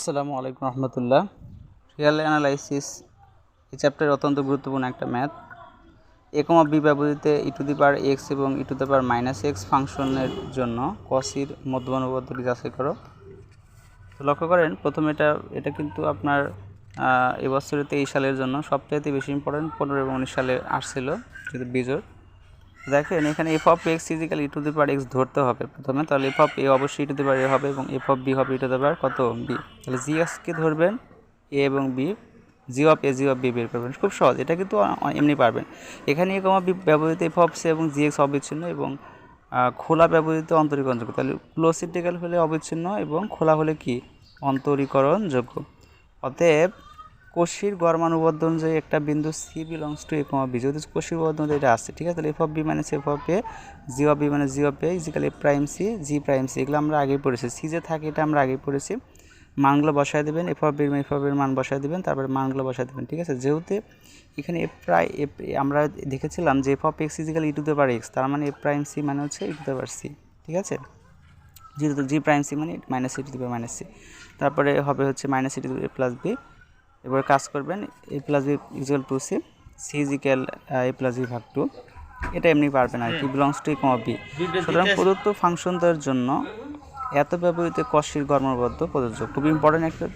আসসালামু আলাইকুম রহমতুল্লাহ। Real analysis এই চ্যাপ্টার অত্যন্ত গুরুত্বপূর্ণ একটা ম্যাথ। এ কমা বি ব্যবহৃত e⁻x এবং e⁻−x ফাংশনের জন্য কসির মধ্যমান উপপাদ্যটি যাচাই করো। তো লক্ষ্য করেন প্রথমে এটা কিন্তু আপনার এবছরের 23 সালের জন্য সবচাইতে বেশি ইম্পর্টেন্ট। 15 এবং 19 সালে আসছিল যেহেতু বিজোড়। দেখেন এখানে f(x) e⁻x ধরতে হবে প্রথমে, তাহলে f(a) অবশ্যই e⁻a হবে এবং f(b) হবে কত b। তাহলে g(x)কে ধরবেন a এবং b, g(a) g(b) বের করবেন। খুব সহজ, এটা কিন্তু এমনি পারবেন। এখানে a, b ব্যবহৃত f(c) এবং g(x) অবিচ্ছিন্ন এবং খোলা ব্যবহৃত অন্তরীকরণযোগ্য। তাহলে ক্লোজ ইন্টিগ্রাল হলে অবিচ্ছিন্ন এবং খোলা হলে কি অন্তরীকরণযোগ্য। অতএব কোষীর গড় মান উপপাদ্য অনুযায়ী একটা বিন্দু c belongs to a, b, যদি কোষীর উপপাদ্য অনুযায়ী এটা আসছে, ঠিক আছে। তাহলে f(b) - f(a), g(b) - g(a) is equal f'(c) g'(c), এগুলো আমরা আগেই পড়েছি। c যে থাকে এটা আমরা আগেই পড়েছি। মানগুলো বসায় দেবেন, f(b) এর মান বসায় দেবেন, তারপরে মানগুলো বসায় দেবেন, ঠিক আছে। যেহেতু এখানে আমরা দেখেছিলাম যে f(x) e⁻x, তার মানে f'(c) মানে হচ্ছে e⁻c, ঠিক আছে। যেহেতু g'(c) মানে -e⁻c, তারপরে হবে হচ্ছে -e⁻b। এবার কাজ করবেন a+b = c, c a+b/2। এটা এমনি পারবেন আর কি, বিলংস টু a, b। সুতরাং প্রদত্ত ফাংশনদের জন্য এত ব্যবহৃত কসির গড় মান উপপাদ্য প্রযোজ্য। খুব ইম্পর্টেন্ট একটা